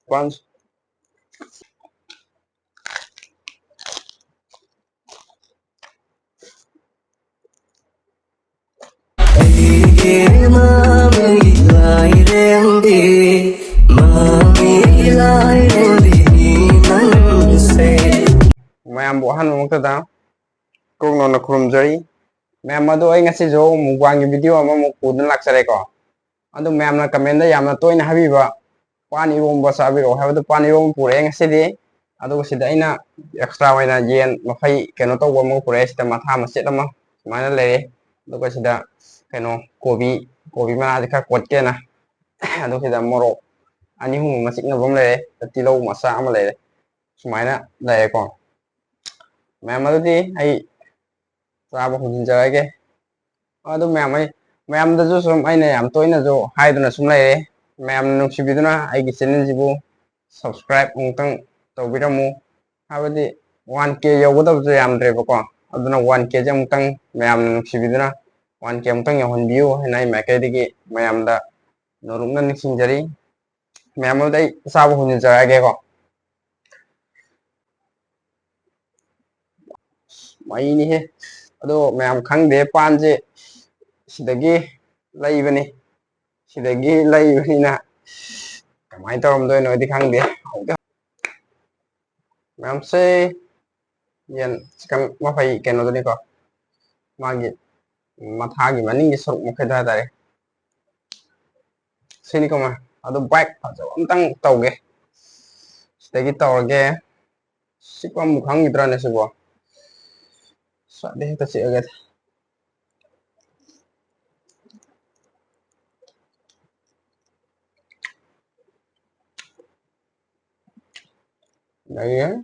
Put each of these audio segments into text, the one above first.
Once. Ma'am bộ hăn một tao cũng nó khum giấy ma'am mà tôi ngay sẽ zo một quang cái video mà một cú đơn lạc sẽ có anh ma'am là comment đấy mà tôi là hay bị pan Eromba sabi ro hay pan Eromba pure ngay sẽ đi ado sida ina extra way na yen Maphei keno to wo mo pure sida matha ma set ma mana le do sida keno kobi mana de ka kot ke na ado sida morok ani hum ma sikna bom le tilo ma sa ma le sumaina le ko ma'am ado di ai ra ba hun ja ke ado ma'am ai ma'am da jo sum ai na yam toina jo hai duna sum le ma'am nu sibiduna ai gi channel jibu subscribe ungtang tawbiramu habadi 1k yawgadabsu yamdrebako aduna 1k jamtang mayamna nuksibiduna 1k amtang yawhanbiyu haina maikaidagi mayamda norumna niksingjari mayamda sabo hunjaraageko mainihe ado mayam khangde panje sidagi laibani sidagi laibanina kamai tawramdoino adi khangde mayam se yen chikan Maphei keno doni ko magi mathagi maningi sorok mukhaida tare sini koma ado bike fajab amtang tawge sidagi tawrage sikwa mukhangidrane sibo sade ta chiage dai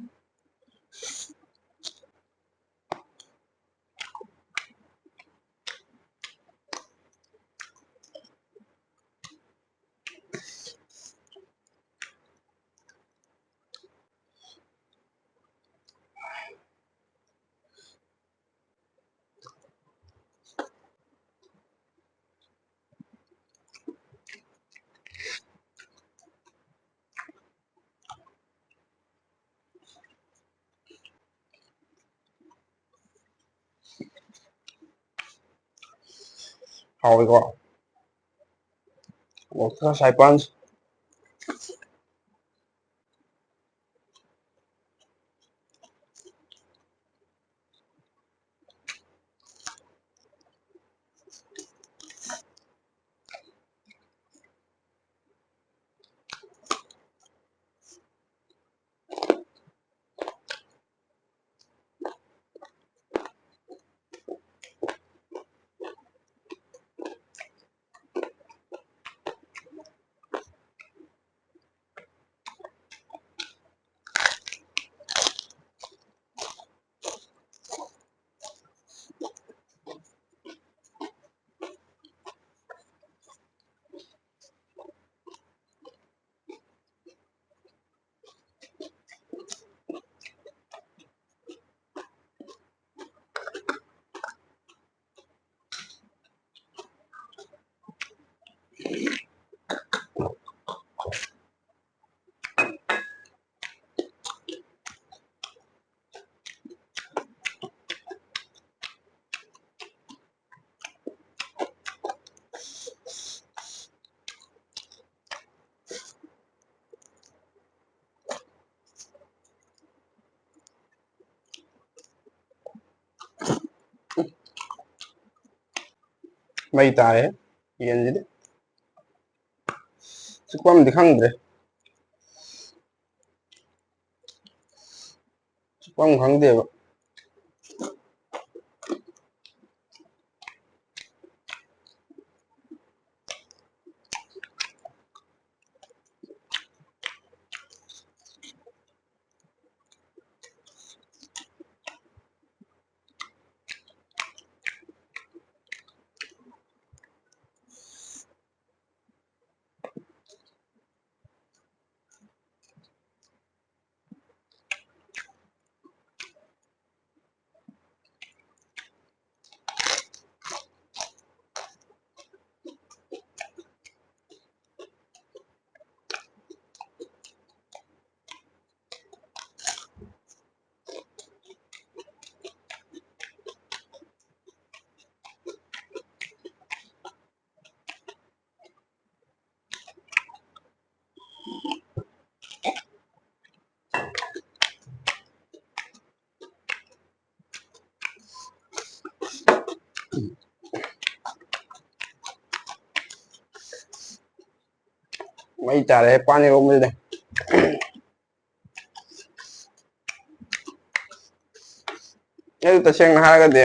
hawi ko một sai punch mây tare yen jide sikwam dikhangdre sikwam khangde ꯃꯩ ꯇꯥꯔꯦ ꯄꯥꯟ ꯏꯔꯣꯝꯕꯁꯤꯗꯤ ꯑꯩ ꯇꯁꯦꯡꯅ ꯍꯥꯏꯔꯒꯗꯤ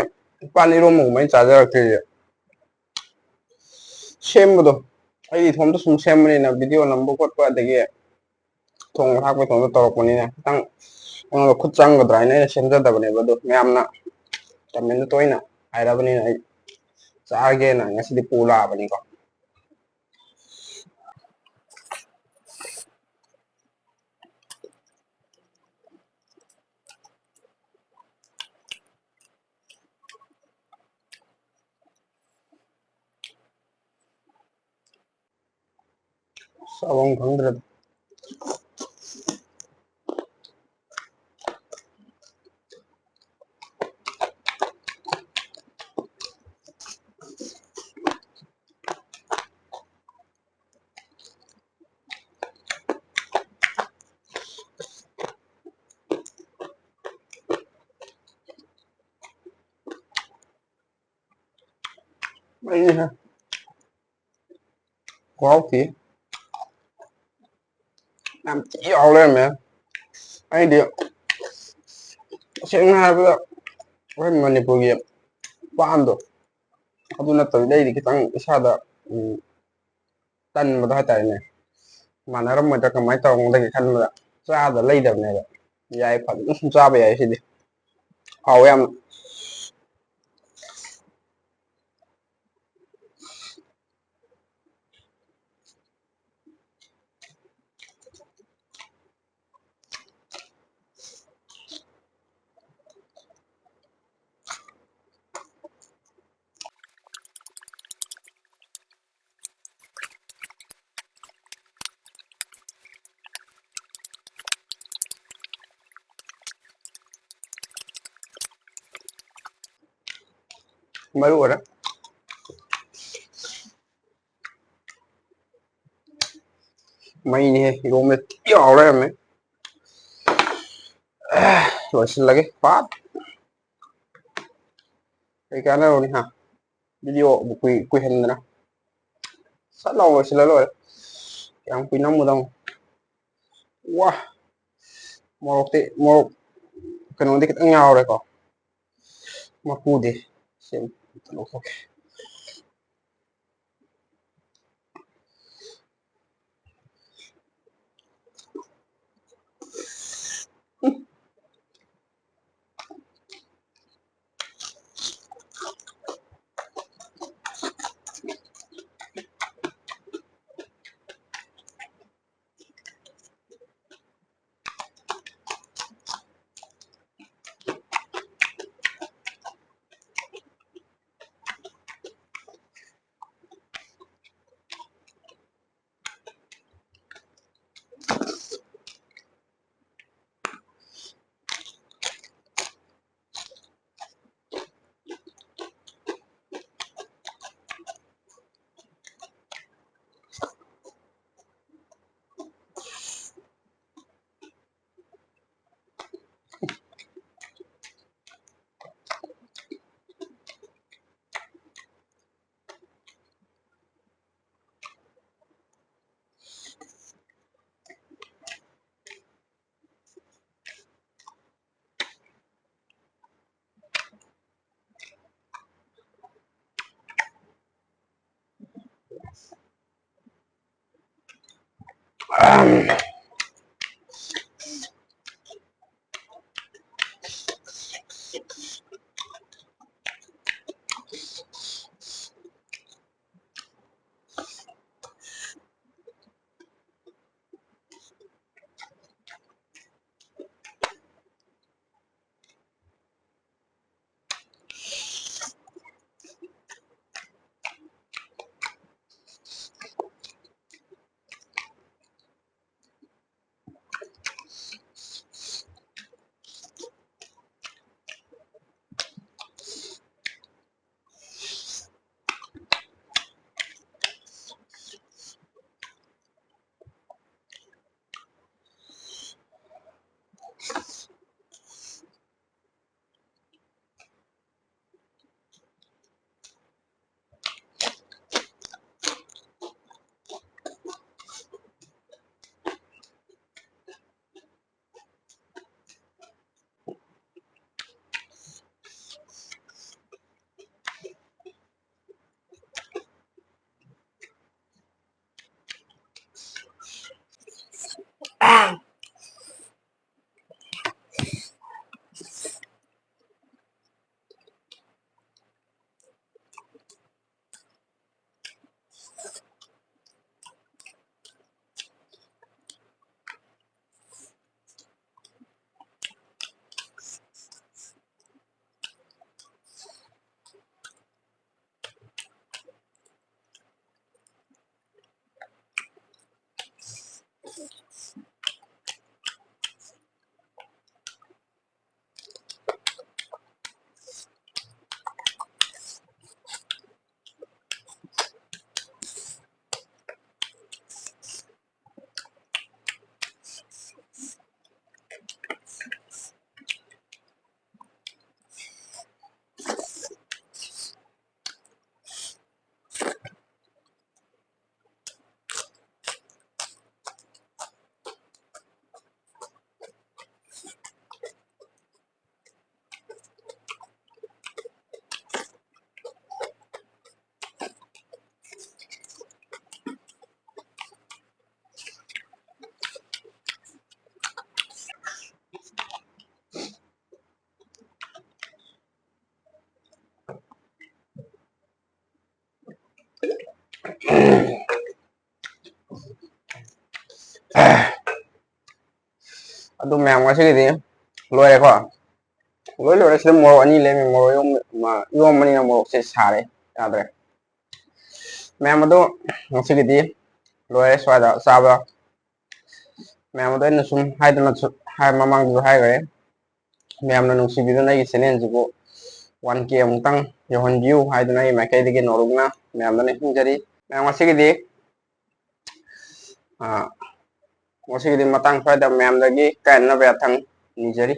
ꯄꯥꯟ ꯏꯔꯣꯝꯕꯒꯨꯝꯕ ꯑꯩꯅ ꯆꯥꯖꯔꯛꯇ꯭ꯔꯤꯁꯦ ꯁꯦꯝꯕꯗꯣ ꯑꯩꯗꯤ ꯏꯊꯣꯝꯇ ꯁꯨꯝ ꯁꯦꯝꯕꯅꯤꯅ video ꯅꯝꯕ ꯈꯣꯠꯄ ꯑꯗꯒꯤ ꯊꯣꯡꯕ ꯊꯥꯛꯄ ꯏꯊꯣꯡꯗ ꯇꯧꯔꯛꯄꯅꯤꯅ ꯈꯤꯇꯪ ꯑꯩꯉꯣꯟꯗ ꯈꯨꯠ ꯆꯪꯒꯗ꯭ꯔꯥ ꯍꯥꯏꯅ ꯑꯩꯅ ꯁꯦꯝꯖꯗꯕꯅꯦꯕ ꯑꯗꯣ ꯃꯌꯥꯝꯅ ꯀꯃꯦꯟꯗ ꯇꯣꯏꯅ ꯍꯥꯏꯔꯕꯅꯤꯅ ꯑꯩ ꯆꯥꯒꯦꯅ ꯉꯁꯤꯗꯤ ꯄꯨ ꯂꯥꯛꯑꯕꯅꯤꯀꯣ ꯆꯥꯐꯝ ꯈꯪꯗ꯭ꯔꯦꯗ ꯑꯩꯁꯦ ꯈꯨꯍꯥꯎ ꯊꯤ ꯌꯥꯝ ꯊꯤ ꯍꯥꯎ ꯂꯩꯔꯝꯃꯦ ꯑꯩꯗꯤ ꯇꯁꯦꯡꯅ ꯍꯥꯏꯔꯕꯗ ꯑꯩꯈꯣꯏ ꯃꯅꯤꯄꯨꯔꯒꯤ ꯄꯥꯟꯗꯣ ꯑꯗꯨ ꯅꯠꯇꯕꯤꯗ ꯑꯩꯗꯤ ꯈꯤꯇꯪ ꯏꯁꯥꯗ ꯇꯟꯕꯗꯣ ꯍꯥꯏꯇꯥꯔꯦꯅꯦ ꯃꯥꯟꯅꯔꯝꯃꯣꯏꯗ꯭ꯔꯥ ꯀꯃꯥꯏꯅ ꯇꯧꯔꯝꯒꯗꯒꯦ ꯈꯟꯕꯗ ꯆꯥꯗ ꯂꯩꯗꯕꯅꯦꯕ ꯌꯥꯏ ꯐꯖꯅ ꯁꯨꯝ ꯆꯥꯕ ꯌꯥꯏ ꯁꯤꯗꯤ ꯍꯥꯎꯋꯦ ꯌꯥꯝꯅ ꯃꯔꯨ ꯑꯣꯏꯔꯦ ꯃꯩꯅꯤꯍꯦ ꯏꯔꯣꯝꯕ ꯊꯤ ꯍꯥꯎ ꯂꯩꯔꯝꯃꯦ ꯂꯣꯏꯁꯤꯜꯂꯒꯦ ꯄꯥꯞ ꯀꯩ ꯀꯥꯟꯅꯔꯨꯅꯤ ꯍꯥ ꯚꯤꯗꯤꯑꯣ ꯀꯨꯏꯍꯟꯗꯅ ꯁꯠ ꯂꯥꯎ ꯂꯣꯏꯁꯤꯜꯂ ꯂꯣꯏꯔꯦ ꯀꯌꯥꯝ ꯀꯨꯏ ꯅꯝꯃꯨꯗꯧꯅꯣ ꯋꯥ ꯃꯣꯔꯣꯛꯇꯤ ꯃꯣꯔꯣꯛ ꯀꯩꯅꯣꯗꯤ ꯈꯤꯇꯪ ꯌꯥꯎꯔꯦꯀꯣ ꯃꯀꯨꯗꯤ ꯁꯤ ꯑꯝꯇ ꯂꯧꯊꯣꯛꯀꯦ ꯑꯗꯨ ꯃꯌꯥꯝ ꯉꯁꯤꯒꯤꯗꯤ ꯂꯣꯏꯔꯦꯀꯣ ꯂꯣꯏꯔꯦ ꯁꯤꯗ ꯃꯣꯔꯣꯛ ꯑꯅꯤ ꯂꯩꯔꯝꯃꯤ ꯃꯣꯔꯣꯛ ꯌꯣꯝꯕꯅꯤꯅ ꯃꯣꯔꯣꯛꯁꯦ ꯁꯥꯔꯦ ꯌꯥꯗ꯭ꯔꯦ ꯃꯌꯥꯝ ꯑꯗꯣ ꯉꯁꯤꯒꯤꯗꯤ ꯂꯣꯏꯔꯦ ꯁ꯭ꯋꯥꯏꯗ ꯆꯥꯕ ꯃꯌꯥꯝ ꯑꯗꯣ ꯑꯩꯅ ꯁꯨꯝ ꯍꯥꯏꯗꯅ ꯃꯃꯥꯡꯗꯁꯨ ꯍꯥꯏꯈ꯭ꯔꯦ ꯃꯌꯥꯝꯅ ꯅꯨꯡꯁꯤꯕꯤꯗꯨꯅ ꯑꯩꯒꯤ ꯆꯦꯅꯦꯜꯁꯤꯕꯨ 1K ꯑꯃꯨꯛꯇꯪ ꯌꯧꯍꯟꯕꯤꯌꯨ ꯍꯥꯏꯗꯨꯅ ꯑꯩ ꯃꯥꯏꯀꯩꯗꯒꯤ ꯅꯣꯔꯨꯛꯅ ꯃꯌꯥꯝꯗ ꯅꯤꯡꯁꯤꯡꯖꯔꯤ ꯃꯌꯥꯝ ꯉꯁꯤꯒꯤꯗꯤ ꯃꯇꯥꯡ ꯁ꯭ꯋꯥꯏꯗ ꯃꯌꯥꯝꯗꯒꯤ ꯀꯥꯏꯅꯅꯕ ꯌꯥꯊꯪ ꯅꯤꯖꯔꯤ